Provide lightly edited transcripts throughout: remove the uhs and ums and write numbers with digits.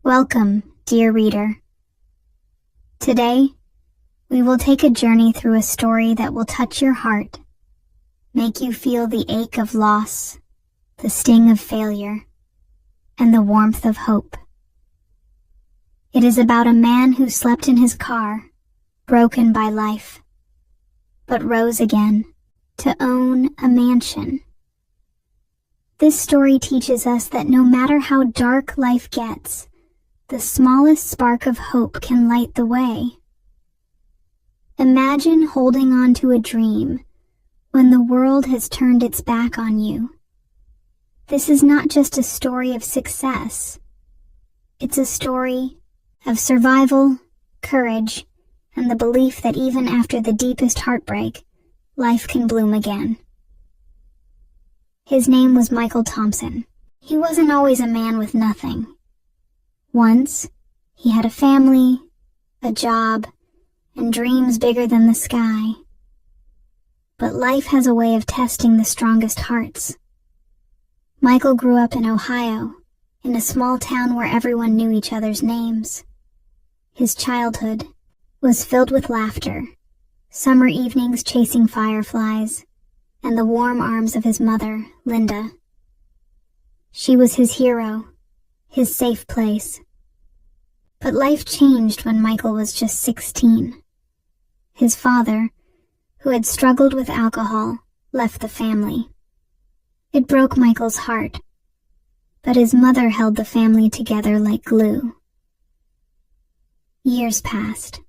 Welcome, dear reader. Today, we will take a journey through a story that will touch your heart, make you feel the ache of loss, the sting of failure, and the warmth of hope. It is about a man who slept in his car, broken by life, but rose again to own a mansion. This story teaches us that no matter how dark life gets, the smallest spark of hope can light the way. Imagine holding on to a dream when the world has turned its back on you. This is not just a story of success. It's a story of survival, courage, and the belief that even after the deepest heartbreak, life can bloom again. His name was Michael Thompson. He wasn't always a man with nothing. Once, he had a family, a job, and dreams bigger than the sky. But life has a way of testing the strongest hearts. Michael grew up in Ohio, in a small town where everyone knew each other's names. His childhood was filled with laughter, summer evenings chasing fireflies, and the warm arms of his mother, Linda. She was his hero, his safe place. But life changed when Michael was just 16. His father, who had struggled with alcohol, left the family. It broke Michael's heart, but his mother held the family together like glue. Years passed.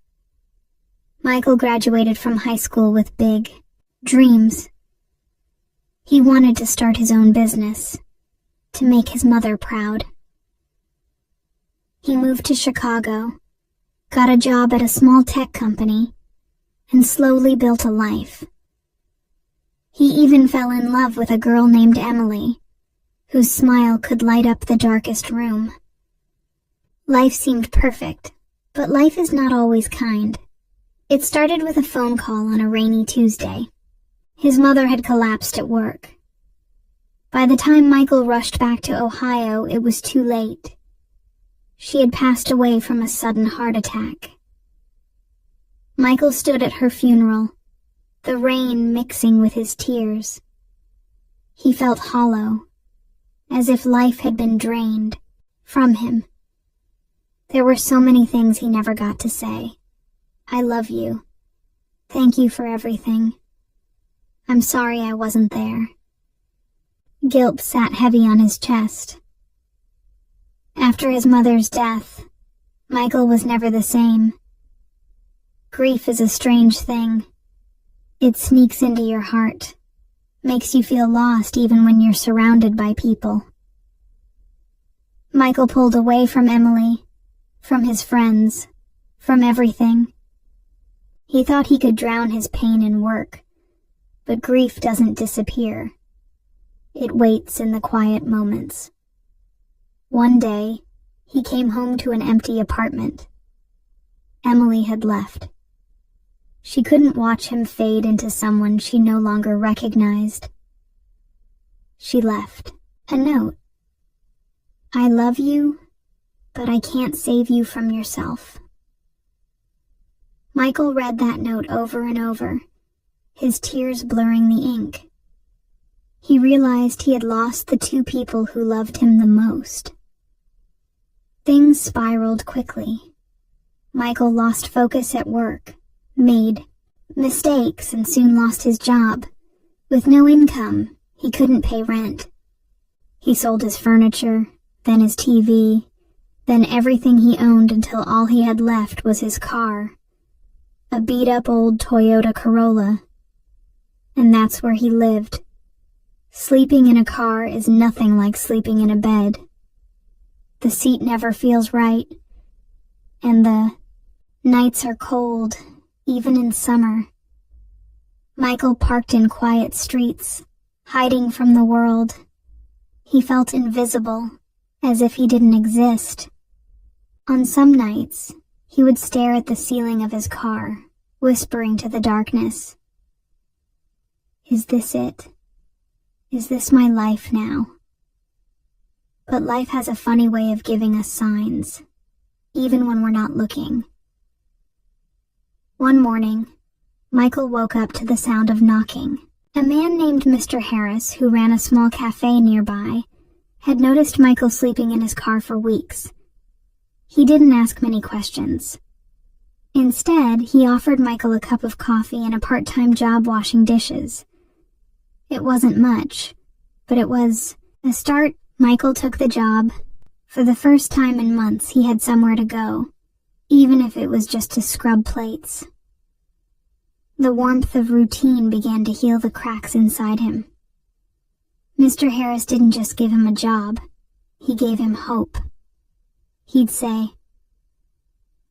Michael graduated from high school with big dreams. He wanted to start his own business, to make his mother proud. He moved to Chicago, got a job at a small tech company, and slowly built a life. He even fell in love with a girl named Emily, whose smile could light up the darkest room. Life seemed perfect, but life is not always kind. It started with a phone call on a rainy Tuesday. His mother had collapsed at work. By the time Michael rushed back to Ohio, it was too late. She had passed away from a sudden heart attack. Michael stood at her funeral, the rain mixing with his tears. He felt hollow, as if life had been drained from him. There were so many things he never got to say. I love you. Thank you for everything. I'm sorry I wasn't there. Guilt sat heavy on his chest. After his mother's death, Michael was never the same. Grief is a strange thing. It sneaks into your heart, makes you feel lost even when you're surrounded by people. Michael pulled away from Emily, from his friends, from everything. He thought he could drown his pain in work, but grief doesn't disappear. It waits in the quiet moments. One day, he came home to an empty apartment. Emily had left. She couldn't watch him fade into someone she no longer recognized. She left a note. I love you, but I can't save you from yourself. Michael read that note over and over, his tears blurring the ink. He realized he had lost the two people who loved him the most. Things spiraled quickly. Michael lost focus at work, made mistakes, and soon lost his job. With no income, he couldn't pay rent. He sold his furniture, then his TV, then everything he owned until all he had left was his car, a beat-up old Toyota Corolla. And that's where he lived. Sleeping in a car is nothing like sleeping in a bed. The seat never feels right, and the nights are cold, even in summer. Michael parked in quiet streets, hiding from the world. He felt invisible, as if he didn't exist. On some nights, he would stare at the ceiling of his car, whispering to the darkness, "Is this it? Is this my life now?" But life has a funny way of giving us signs. even when we're not looking. One morning, Michael woke up to the sound of knocking. A man named Mr. Harris, who ran a small cafe nearby, had noticed Michael sleeping in his car for weeks. He didn't ask many questions. Instead, he offered Michael a cup of coffee and a part-time job washing dishes. It wasn't much, but it was a start. Michael took the job. For the first time in months, he had somewhere to go, even if it was just to scrub plates. The warmth of routine began to heal the cracks inside him. Mr. Harris didn't just give him a job, he gave him hope. He'd say,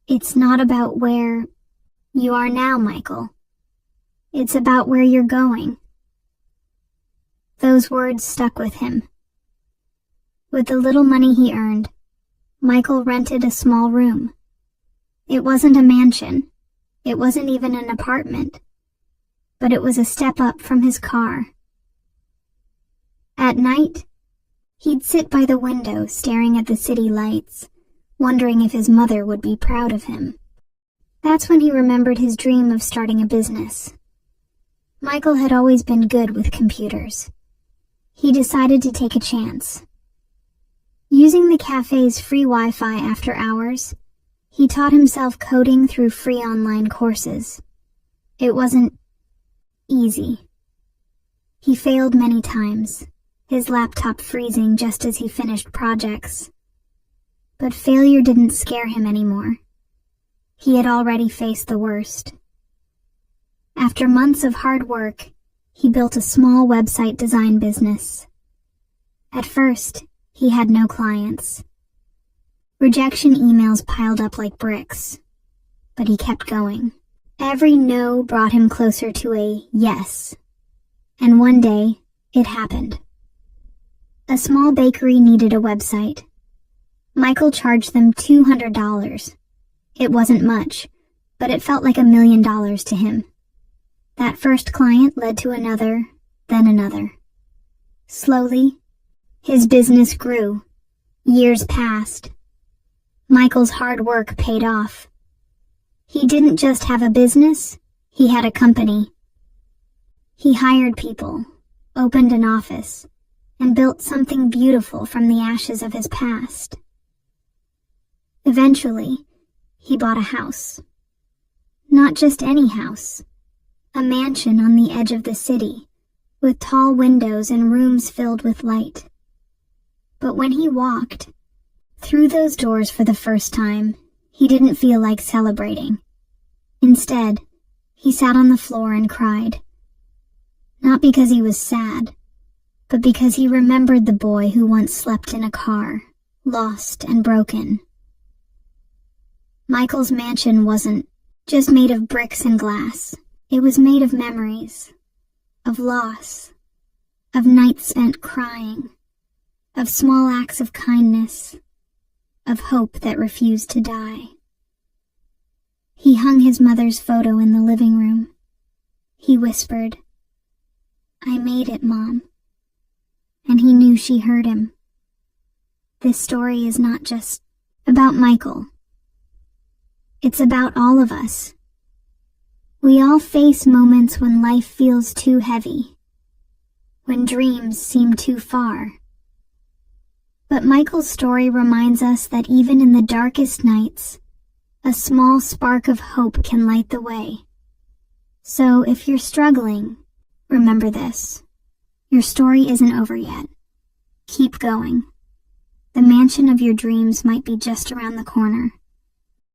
"It's not about where you are now, Michael. It's about where you're going." Those words stuck with him. With the little money he earned, Michael rented a small room. It wasn't a mansion. It wasn't even an apartment. But it was a step up from his car. At night, he'd sit by the window staring at the city lights, wondering if his mother would be proud of him. That's when he remembered his dream of starting a business. Michael had always been good with computers. He decided to take a chance. Using the cafe's free Wi-Fi after hours, he taught himself coding through free online courses. It wasn't easy. He failed many times, his laptop freezing just as he finished projects. But failure didn't scare him anymore. He had already faced the worst. After months of hard work, he built a small website design business. At first, he had no clients. Rejection emails piled up like bricks, but he kept going. Every no brought him closer to a yes. And one day, it happened. A small bakery needed a website. Michael charged them $200. It wasn't much, but it felt like $1 million to him. That first client led to another, then another. Slowly, his business grew. Years passed. Michael's hard work paid off. He didn't just have a business, he had a company. He hired people, opened an office, and built something beautiful from the ashes of his past. Eventually, he bought a house. Not just any house. A mansion on the edge of the city, with tall windows and rooms filled with light. But when he walked through those doors for the first time, he didn't feel like celebrating. Instead, he sat on the floor and cried. Not because he was sad, but because he remembered the boy who once slept in a car, lost and broken. Michael's mansion wasn't just made of bricks and glass. It was made of memories, of loss, of nights spent crying, of small acts of kindness, of hope that refused to die. He hung his mother's photo in the living room. He whispered, "I made it, Mom." And he knew she heard him. This story is not just about Michael. It's about all of us. We all face moments when life feels too heavy, when dreams seem too far. But Michael's story reminds us that even in the darkest nights, a small spark of hope can light the way. So if you're struggling, remember this. Your story isn't over yet. Keep going. The mansion of your dreams might be just around the corner.